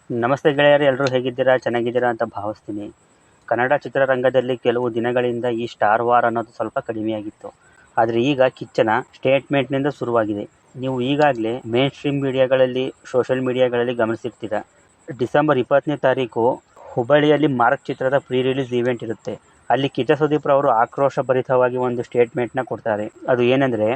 ನಮಸ್ತೆ ಗೆಳೆಯರು, ಎಲ್ಲರೂ ಹೇಗಿದ್ದೀರಾ? ಚೆನ್ನಾಗಿದ್ದೀರಾ ಅಂತ ಭಾವಿಸ್ತೀನಿ. ಕನ್ನಡ ಚಿತ್ರರಂಗದಲ್ಲಿ ಕೆಲವು ದಿನಗಳಿಂದ ಈ ಸ್ಟಾರ್ ವಾರ್ ಅನ್ನೋದು ಸ್ವಲ್ಪ ಕಡಿಮೆಯಾಗಿತ್ತು. ಆದರೆ ಈಗ ಕಿಚ್ಚನ ಸ್ಟೇಟ್ಮೆಂಟ್ನಿಂದ ಶುರುವಾಗಿದೆ. ನೀವು ಈಗಾಗಲೇ ಮೇನ್ ಸ್ಟ್ರೀಮ್ ಮೀಡಿಯಾಗಳಲ್ಲಿ, ಸೋಷಿಯಲ್ ಮೀಡಿಯಾಗಳಲ್ಲಿ ಗಮನಿಸಿರ್ತೀರ. ಡಿಸೆಂಬರ್ 20ನೇ ತಾರೀಕು ಹುಬ್ಬಳ್ಳಿಯಲ್ಲಿ ಮಾರ್ಕ್ ಚಿತ್ರದ ಪ್ರೀ ರಿಲೀಸ್ ಈವೆಂಟ್ ಇರುತ್ತೆ. ಅಲ್ಲಿ ಕಿಚ್ಚ ಸುದೀಪ್ ಅವರು ಆಕ್ರೋಶಭರಿತವಾಗಿ ಒಂದು ಸ್ಟೇಟ್ಮೆಂಟ್ನ ಕೊಡ್ತಾರೆ. ಅದು ಏನೆಂದರೆ,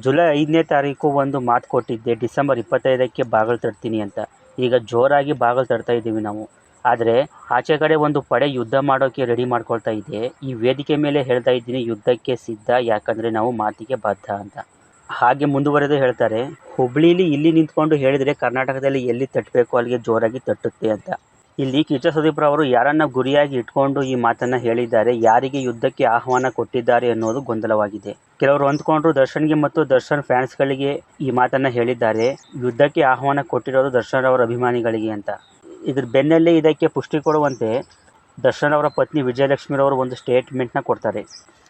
ಜುಲೈ 5ನೇ ತಾರೀಕು ಒಂದು ಮಾತು ಕೊಟ್ಟಿದ್ದೆ, ಡಿಸೆಂಬರ್ 25ಕ್ಕೆ ಬಾಗಿಲು ತಟ್ತೀನಿ ಅಂತ. ಈಗ ಜೋರಾಗಿ ಬಾಗಿಲು ತಟ್ತಾ ಇದ್ದೀವಿ ನಾವು. ಆದರೆ ಆಚೆ ಕಡೆ ಒಂದು ಪಡೆ ಯುದ್ಧ ಮಾಡೋಕ್ಕೆ ರೆಡಿ ಮಾಡ್ಕೊಳ್ತಾ ಇದೆ. ಈ ವೇದಿಕೆ ಮೇಲೆ ಹೇಳ್ತಾ ಇದ್ದೀನಿ, ಯುದ್ಧಕ್ಕೆ ಸಿದ್ಧ, ಯಾಕಂದರೆ ನಾವು ಮಾತಿಗೆ ಬದ್ಧ ಅಂತ. ಹಾಗೆ ಮುಂದುವರೆದು ಹೇಳ್ತಾರೆ, ಹುಬ್ಳಿಲಿ ಇಲ್ಲಿ ನಿಂತ್ಕೊಂಡು ಹೇಳಿದರೆ ಕರ್ನಾಟಕದಲ್ಲಿ ಎಲ್ಲಿ ತಟ್ಟಬೇಕು ಅಲ್ಲಿಗೆ ಜೋರಾಗಿ ತಟ್ಟುತ್ತೆ ಅಂತ. ಇಲ್ಲಿ ಕಿಚ್ಚ ಸುದೀಪ್ ಅವರು ಯಾರನ್ನ ಗುರಿಯಾಗಿ ಇಟ್ಕೊಂಡು ಈ ಮಾತನ್ನು ಹೇಳಿದ್ದಾರೆ, ಯಾರಿಗೆ ಯುದ್ಧಕ್ಕೆ ಆಹ್ವಾನ ಕೊಟ್ಟಿದ್ದಾರೆ ಅನ್ನೋದು ಗೊಂದಲವಾಗಿದೆ. ಕೆಲವರು ಅಂದ್ಕೊಂಡ್ರು ದರ್ಶನ್ಗೆ ಮತ್ತು ದರ್ಶನ್ ಫ್ಯಾನ್ಸ್ಗಳಿಗೆ ಈ ಮಾತನ್ನು ಹೇಳಿದ್ದಾರೆ, ಯುದ್ಧಕ್ಕೆ ಆಹ್ವಾನ ಕೊಟ್ಟಿರೋದು ದರ್ಶನ್ ಅವರ ಅಭಿಮಾನಿಗಳಿಗೆ ಅಂತ. ಇದ್ರ ಬೆನ್ನಲ್ಲೇ ಇದಕ್ಕೆ ಪುಷ್ಟಿ ಕೊಡುವಂತೆ ದರ್ಶನ್ ಅವರ ಪತ್ನಿ ವಿಜಯಲಕ್ಷ್ಮಿರವರು ಒಂದು ಸ್ಟೇಟ್ಮೆಂಟ್ನ ಕೊಡ್ತಾರೆ.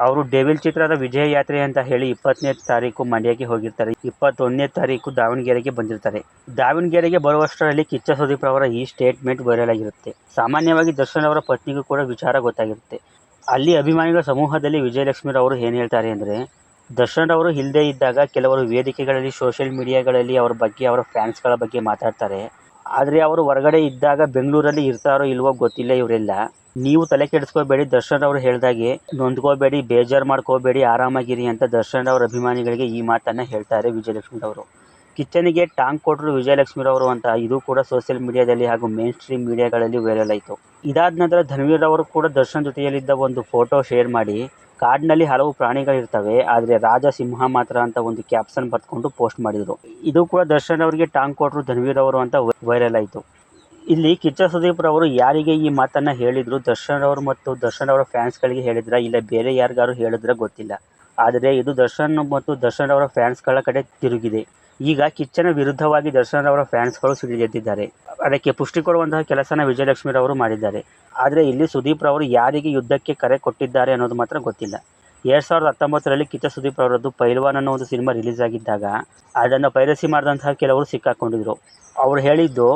ಅವರು ಡೆವಿಲ್ ಚಿತ್ರದ ವಿಜಯ ಯಾತ್ರೆ ಅಂತ ಹೇಳಿ 20ನೇ ತಾರೀಕು ಮಂಡ್ಯಕ್ಕೆ ಹೋಗಿರ್ತಾರೆ. 21ನೇ ತಾರೀಕು ದಾವಣಗೆರೆಗೆ ಬಂದಿರ್ತಾರೆ. ದಾವಣಗೆರೆಗೆ ಬರುವಷ್ಟರಲ್ಲಿ ಕಿಚ್ಚ ಸುದೀಪ್ ಅವರ ಈ ಸ್ಟೇಟ್ಮೆಂಟ್ ವೈರಲ್ ಆಗಿರುತ್ತೆ. ಸಾಮಾನ್ಯವಾಗಿ ದರ್ಶನ್ ಅವರ ಪತ್ನಿಗೂ ಕೂಡ ವಿಚಾರ ಗೊತ್ತಾಗಿರುತ್ತೆ. ಅಲ್ಲಿ ಅಭಿಮಾನಿಗಳ ಸಮೂಹದಲ್ಲಿ ವಿಜಯಲಕ್ಷ್ಮಿರವರು ಏನು ಹೇಳ್ತಾರೆ ಅಂದರೆ, ದರ್ಶನ್ ಅವರು ಇಲ್ಲದೇ ಇದ್ದಾಗ ಕೆಲವರು ವೇದಿಕೆಗಳಲ್ಲಿ, ಸೋಷಿಯಲ್ ಮೀಡಿಯಾಗಳಲ್ಲಿ ಅವರ ಬಗ್ಗೆ, ಅವರ ಫ್ಯಾನ್ಸ್ಗಳ ಬಗ್ಗೆ ಮಾತಾಡ್ತಾರೆ. ಆದರೆ ಅವರು ಹೊರಗಡೆ ಇದ್ದಾಗ ಬೆಂಗಳೂರಲ್ಲಿ ಇರ್ತಾರೋ ಇಲ್ವೋ ಗೊತ್ತಿಲ್ಲ ಇವರೆಲ್ಲ. ನೀವು ತಲೆ ಕೆಡಿಸ್ಕೋಬೇಡಿ, ದರ್ಶನ್ ಅವರು ಹೇಳ್ದಾಗೆ ನೊಂದ್ಕೋಬೇಡಿ, ಬೇಜಾರು ಮಾಡ್ಕೋಬೇಡಿ, ಆರಾಮಾಗಿರಿ ಅಂತ ದರ್ಶನ್ ಅವರ ಅಭಿಮಾನಿಗಳಿಗೆ ಈ ಮಾತನ್ನು ಹೇಳ್ತಾರೆ ವಿಜಯಲಕ್ಷ್ಮಿರವರು. ಕಿಚ್ಚನಿಗೆ ಟಾಂಗ್ ಕೊಟ್ಟರು ವಿಜಯಲಕ್ಷ್ಮಿರವರು ಅಂತ ಇದು ಕೂಡ ಸೋಷಿಯಲ್ ಮೀಡಿಯಾದಲ್ಲಿ ಹಾಗೂ ಮೇನ್ ಸ್ಟ್ರೀಮ್ ಮೀಡಿಯಾಗಳಲ್ಲಿ ವೈರಲ್ ಆಯಿತು. ಇದಾದ ನಂತರ ಧನ್ವೀರ್ ಅವರು ಕೂಡ ದರ್ಶನ್ ಜೊತೆಯಲ್ಲಿದ್ದ ಒಂದು ಫೋಟೋ ಶೇರ್ ಮಾಡಿ, ಕಾಡಿನಲ್ಲಿ ಹಲವು ಪ್ರಾಣಿಗಳಿರ್ತವೆ ಆದರೆ ರಾಜ ಸಿಂಹ ಮಾತ್ರ ಅಂತ ಒಂದು ಕ್ಯಾಪ್ಷನ್ ಬರೆದುಕೊಂಡು ಪೋಸ್ಟ್ ಮಾಡಿದರು. ಇದು ಕೂಡ ದರ್ಶನ್ ಅವರಿಗೆ ಟಾಂಗ್ ಕೊಟ್ಟರು ಧನ್ವೀರ್ ಅವರು ಅಂತ ವೈರಲ್ ಆಯಿತು. ಇಲ್ಲಿ ಕಿಚ್ಚ ಸುದೀಪ್ ರವರು ಯಾರಿಗೆ ಈ ಮಾತನ್ನು ಹೇಳಿದ್ರು, ದರ್ಶನ್ ಅವರು ಮತ್ತು ದರ್ಶನ್ ಅವರ ಫ್ಯಾನ್ಸ್ಗಳಿಗೆ ಹೇಳಿದ್ರ, ಇಲ್ಲ ಬೇರೆ ಯಾರಿಗಾರು ಹೇಳಿದ್ರೆ ಗೊತ್ತಿಲ್ಲ. ಆದರೆ ಇದು ದರ್ಶನ್ ಮತ್ತು ದರ್ಶನ್ ಅವರ ಫ್ಯಾನ್ಸ್ಗಳ ಕಡೆ ತಿರುಗಿದೆ. ಈಗ ಕಿಚ್ಚನ ವಿರುದ್ಧವಾಗಿ ದರ್ಶನ್ ಅವರ ಫ್ಯಾನ್ಸ್ಗಳು ಸಿಡಿದೆದ್ದಿದ್ದಾರೆ. ಅದಕ್ಕೆ ಪುಷ್ಟಿ ಕೊಡುವಂತಹ ಕೆಲಸನ ವಿಜಯಲಕ್ಷ್ಮಿರವರು ಮಾಡಿದ್ದಾರೆ. ಆದರೆ ಇಲ್ಲಿ ಸುದೀಪ್ ರವರು ಯಾರಿಗೆ ಯುದ್ಧಕ್ಕೆ ಕರೆ ಕೊಟ್ಟಿದ್ದಾರೆ ಅನ್ನೋದು ಮಾತ್ರ ಗೊತ್ತಿಲ್ಲ. 2019ರಲ್ಲಿ ಕಿಚ್ಚ ಸುದೀಪ್ ಅವರದ್ದು ಪೈಲ್ವಾನ್ ಅನ್ನೋ ಒಂದು ಸಿನಿಮಾ ರಿಲೀಸ್ ಆಗಿದ್ದಾಗ ಅದನ್ನು ಪೈರಸಿ ಮಾಡಿದಂತಹ ಕೆಲವರು ಸಿಕ್ಕಾಕೊಂಡಿದ್ರು. ಅವರು ಹೇಳಿದ್ದು,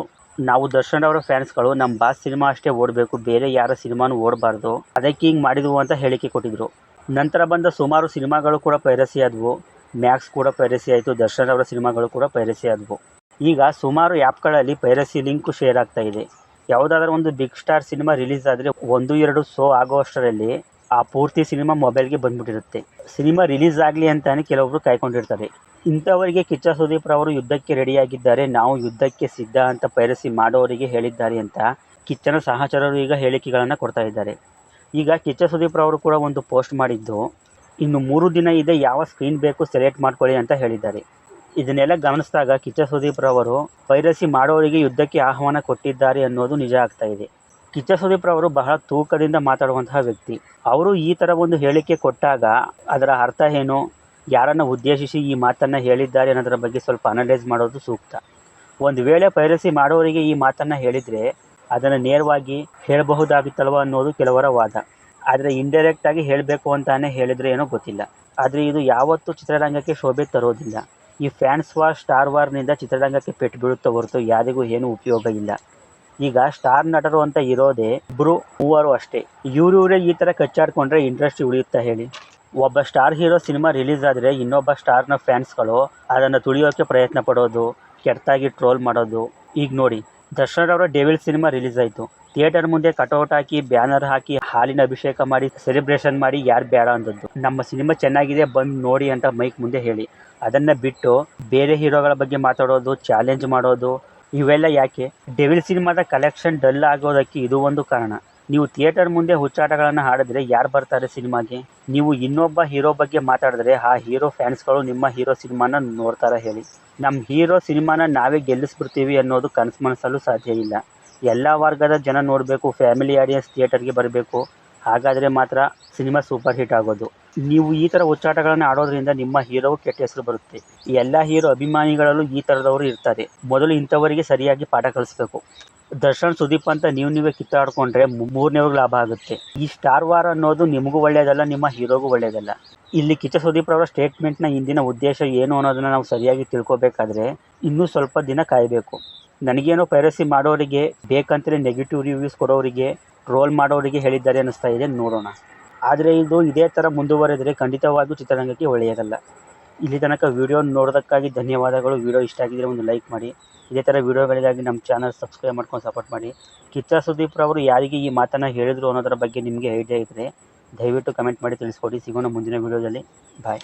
ನಾವು ದರ್ಶನ್ ಅವರ ಫ್ಯಾನ್ಸ್ಗಳು ನಮ್ಮ ಬಾಸ್ ಸಿನಿಮಾ ಅಷ್ಟೇ ಓಡಬೇಕು, ಬೇರೆ ಯಾರ ಸಿನಿಮಾನು ಓಡಬಾರ್ದು, ಅದಕ್ಕೆ ಹಿಂಗೆ ಮಾಡಿದ್ವು ಅಂತ ಹೇಳಿಕೆ ಕೊಟ್ಟಿದ್ರು. ನಂತರ ಬಂದ ಸುಮಾರು ಸಿನಿಮಾಗಳು ಕೂಡ ಪೈರಸಿ ಆದವು. ಮ್ಯಾಕ್ಸ್ ಕೂಡ ಪೈರಸಿ ಆಯಿತು, ದರ್ಶನ್ ಅವರ ಸಿನಿಮಾಗಳು ಕೂಡ ಪೈರಸಿ ಆದವು. ಈಗ ಸುಮಾರು ಆ್ಯಪ್ಗಳಲ್ಲಿ ಪೈರಸಿ ಲಿಂಕು ಶೇರ್ ಆಗ್ತಾ ಇದೆ. ಯಾವುದಾದ್ರೂ ಒಂದು ಬಿಗ್ ಸ್ಟಾರ್ ಸಿನಿಮಾ ರಿಲೀಸ್ ಆದರೆ 1-2 ಶೋ ಆಗುವಷ್ಟರಲ್ಲಿ ಆ ಪೂರ್ತಿ ಸಿನಿಮಾ ಮೊಬೈಲ್ಗೆ ಬಂದ್ಬಿಟ್ಟಿರುತ್ತೆ. ಸಿನಿಮಾ ರಿಲೀಸ್ ಆಗಲಿ ಅಂತಾನೆ ಕೆಲವೊಬ್ರು ಕಾಯ್ಕೊಂಡಿರ್ತಾರೆ. ಇಂಥವರಿಗೆ ಕಿಚ್ಚ ಸುದೀಪ್ ರವರು ಯುದ್ಧಕ್ಕೆ ರೆಡಿಯಾಗಿದ್ದಾರೆ, ನಾವು ಯುದ್ಧಕ್ಕೆ ಸಿದ್ಧ ಅಂತ ಪೈರಸಿ ಮಾಡೋರಿಗೆ ಹೇಳಿದ್ದಾರೆ ಅಂತ ಕಿಚ್ಚನ ಸಹಚರರು ಈಗ ಹೇಳಿಕೆಗಳನ್ನು ಕೊಡ್ತಾ ಇದ್ದಾರೆ. ಈಗ ಕಿಚ್ಚ ಸುದೀಪ್ ರವರು ಕೂಡ ಒಂದು ಪೋಸ್ಟ್ ಮಾಡಿದ್ದು, ಇನ್ನು 3 ದಿನ ಇದೆ, ಯಾವ ಸ್ಕ್ರೀನ್ ಬೇಕು ಸೆಲೆಕ್ಟ್ ಮಾಡ್ಕೊಳ್ಳಿ ಅಂತ ಹೇಳಿದ್ದಾರೆ. ಇದನ್ನೆಲ್ಲ ಗಮನಿಸಿದಾಗ ಕಿಚ್ಚ ಸುದೀಪ್ ರವರು ಪೈರಸಿ ಮಾಡೋರಿಗೆ ಯುದ್ಧಕ್ಕೆ ಆಹ್ವಾನ ಕೊಟ್ಟಿದ್ದಾರೆ ಅನ್ನೋದು ನಿಜ ಆಗ್ತಾ ಇದೆ. ಕಿಚ್ಚ ಸುದೀಪ್ ರವರು ಬಹಳ ತೂಕದಿಂದ ಮಾತಾಡುವಂತಹ ವ್ಯಕ್ತಿ. ಅವರು ಈ ಥರ ಒಂದು ಹೇಳಿಕೆ ಕೊಟ್ಟಾಗ ಅದರ ಅರ್ಥ ಏನು, ಯಾರನ್ನು ಉದ್ದೇಶಿಸಿ ಈ ಮಾತನ್ನು ಹೇಳಿದ್ದಾರೆ ಅನ್ನೋದರ ಬಗ್ಗೆ ಸ್ವಲ್ಪ ಅನಲೈಸ್ ಮಾಡೋದು ಸೂಕ್ತ. ಒಂದು ವೇಳೆ ಪೈರಸಿ ಮಾಡೋರಿಗೆ ಈ ಮಾತನ್ನು ಹೇಳಿದರೆ ಅದನ್ನು ನೇರವಾಗಿ ಹೇಳಬಹುದಾಗಿತ್ತಲ್ವ ಅನ್ನೋದು ಕೆಲವರ ವಾದ. ಆದರೆ ಇಂಡೈರೆಕ್ಟಾಗಿ ಹೇಳಬೇಕು ಅಂತಾನೆ ಹೇಳಿದರೆ ಏನೋ ಗೊತ್ತಿಲ್ಲ. ಆದರೆ ಇದು ಯಾವತ್ತೂ ಚಿತ್ರರಂಗಕ್ಕೆ ಶೋಭೆ ತರೋದಿಲ್ಲ. ಈ ಫ್ಯಾನ್ಸ್ ವಾರ್, ಸ್ಟಾರ್ ವಾರ್ನಿಂದ ಚಿತ್ರರಂಗಕ್ಕೆ ಪೆಟ್ಟು ಬೀಳುತ್ತೆ ಹೊರತು ಯಾರಿಗೂ ಏನೂ ಉಪಯೋಗ ಇಲ್ಲ. ಈಗ ಸ್ಟಾರ್ ನಟರು ಅಂತ ಇರೋದೇ 2-3 ಅಷ್ಟೇ. ಇವರೇ ಈ ಥರ ಕಚ್ಚಾಡ್ಕೊಂಡ್ರೆ ಇಂಡಸ್ಟ್ರಿ ಉಳಿಯುತ್ತಾ ಹೇಳಿ? ಒಬ್ಬ ಸ್ಟಾರ್ ಹೀರೋ ಸಿನಿಮಾ ರಿಲೀಸ್ ಆದರೆ ಇನ್ನೊಬ್ಬ ಸ್ಟಾರ್ನ ಫ್ಯಾನ್ಸ್ಗಳು ಅದನ್ನು ತುಳಿಯೋಕ್ಕೆ ಪ್ರಯತ್ನ ಪಡೋದು, ಕೆಟ್ಟದಾಗಿ ಟ್ರೋಲ್ ಮಾಡೋದು. ಈಗ ನೋಡಿ, ದರ್ಶನ್ ಅವರ ಡೆವಿಲ್ ಸಿನಿಮಾ ರಿಲೀಸ್ ಆಯಿತು. ಥಿಯೇಟರ್ ಮುಂದೆ ಕಟೌಟ್ ಹಾಕಿ, ಬ್ಯಾನರ್ ಹಾಕಿ, ಹಾಲಿನ ಅಭಿಷೇಕ ಮಾಡಿ, ಸೆಲೆಬ್ರೇಷನ್ ಮಾಡಿ, ಯಾರು ಬೇಡ ಅಂದದ್ದು. ನಮ್ಮ ಸಿನಿಮಾ ಚೆನ್ನಾಗಿದೆ ಬಂದು ನೋಡಿ ಅಂತ ಮೈಕ್ ಮುಂದೆ ಹೇಳಿ. ಅದನ್ನು ಬಿಟ್ಟು ಬೇರೆ ಹೀರೋಗಳ ಬಗ್ಗೆ ಮಾತಾಡೋದು, ಚಾಲೆಂಜ್ ಮಾಡೋದು, ಇವೆಲ್ಲ ಯಾಕೆ? ಡೆವಿಲ್ ಸಿನಿಮಾದ ಕಲೆಕ್ಷನ್ ಡಲ್ ಆಗೋದಕ್ಕೆ ಇದು ಒಂದು ಕಾರಣ. ನೀವು ಥಿಯೇಟರ್ ಮುಂದೆ ಹುಚ್ಚಾಟಗಳನ್ನು ಆಡಿದ್ರೆ ಯಾರು ಬರ್ತಾರೆ ಸಿನಿಮಾಗೆ? ನೀವು ಇನ್ನೊಬ್ಬ ಹೀರೋ ಬಗ್ಗೆ ಮಾತಾಡಿದ್ರೆ ಆ ಹೀರೋ ಫ್ಯಾನ್ಸ್ಗಳು ನಿಮ್ಮ ಹೀರೋ ಸಿನಿಮಾನ ನೋಡ್ತಾರೆ ಹೇಳಿ? ನಮ್ಮ ಹೀರೋ ಸಿನಿಮಾನ ನಾವೇ ಗೆಲ್ಲಿಸ್ಬಿಡ್ತೀವಿ ಅನ್ನೋದು ಕನಸು ಮನಸ್ಸಲ್ಲೂ ಸಾಧ್ಯ ಇಲ್ಲ. ಎಲ್ಲ ವರ್ಗದ ಜನ ನೋಡಬೇಕು, ಫ್ಯಾಮಿಲಿ ಆಡಿಯನ್ಸ್ ಥಿಯೇಟರ್ಗೆ ಬರಬೇಕು. ಹಾಗಾದರೆ ಮಾತ್ರ ಸಿನಿಮಾ ಸೂಪರ್ ಹಿಟ್ ಆಗೋದು. ನೀವು ಈ ಥರ ಹುಚ್ಚಾಟಗಳನ್ನು ಆಡೋದ್ರಿಂದ ನಿಮ್ಮ ಹೀರೋವು ಕೆಟ್ಟ ಹೆಸರು ಬರುತ್ತೆ. ಎಲ್ಲ ಹೀರೋ ಅಭಿಮಾನಿಗಳಲ್ಲೂ ಈ ಥರದವರು ಇರ್ತಾರೆ. ಮೊದಲು ಇಂಥವರಿಗೆ ಸರಿಯಾಗಿ ಪಾಠ ಕಲಿಸ್ಬೇಕು. ದರ್ಶನ್, ಸುದೀಪ್ ಅಂತ ನೀವೇ ಕಿತ್ತಾಡ್ಕೊಂಡ್ರೆ 3ನೇವ್ರಿಗೆ ಲಾಭ ಆಗುತ್ತೆ. ಈ ಸ್ಟಾರ್ ವಾರ್ ಅನ್ನೋದು ನಿಮಗೂ ಒಳ್ಳೆಯದಲ್ಲ, ನಿಮ್ಮ ಹೀರೋಗೂ ಒಳ್ಳೆಯದಲ್ಲ. ಇಲ್ಲಿ ಕಿಚ್ಚ ಸುದೀಪ್ ರವರ ಸ್ಟೇಟ್ಮೆಂಟ್ನ ಹಿಂದಿನ ಉದ್ದೇಶ ಏನು ಅನ್ನೋದನ್ನು ನಾವು ಸರಿಯಾಗಿ ತಿಳ್ಕೊಬೇಕಾದ್ರೆ ಇನ್ನೂ ಸ್ವಲ್ಪ ದಿನ ಕಾಯಬೇಕು. ನನಗೇನೋ ಪೈರಸಿ ಮಾಡೋರಿಗೆ, ಬೇಕಂತಲೇ ನೆಗೆಟಿವ್ ರಿವ್ಯೂಸ್ ಕೊಡೋರಿಗೆ, ಟ್ರೋಲ್ ಮಾಡೋರಿಗೆ ಹೇಳಿದ್ದಾರೆ ಅನ್ನಿಸ್ತಾ ಇದೆ, ನೋಡೋಣ. ಆದರೆ ಇದು ಇದೇ ಥರ ಮುಂದುವರೆದರೆ ಖಂಡಿತವಾಗಿಯೂ ಚಿತ್ರರಂಗಕ್ಕೆ ಒಳ್ಳೆಯದಲ್ಲ. ಇಲ್ಲಿ ತನಕ ವಿಡಿಯೋ ನೋಡೋದಕ್ಕಾಗಿ ಧನ್ಯವಾದಗಳು. ವಿಡಿಯೋ ಇಷ್ಟ ಆಗಿದ್ದರೆ ಒಂದು ಲೈಕ್ ಮಾಡಿ. ಇದೇ ಥರ ವಿಡಿಯೋಗಳಿಗಾಗಿ ನಮ್ಮ ಚಾನಲ್ ಸಬ್ಸ್ಕ್ರೈಬ್ ಮಾಡ್ಕೊಂಡು ಸಪೋರ್ಟ್ ಮಾಡಿ. ಕಿಚ್ಚ ಸುದೀಪ್ ರವರು ಯಾರಿಗೆ ಈ ಮಾತನ್ನು ಹೇಳಿದರು ಅನ್ನೋದರ ಬಗ್ಗೆ ನಿಮಗೆ ಐಡಿಯಾ ಇದ್ದರೆ ದಯವಿಟ್ಟು ಕಮೆಂಟ್ ಮಾಡಿ ತಿಳಿಸ್ಕೊಡಿ. ಸಿಗೋಣ ಮುಂದಿನ ವಿಡಿಯೋದಲ್ಲಿ. ಬಾಯ್.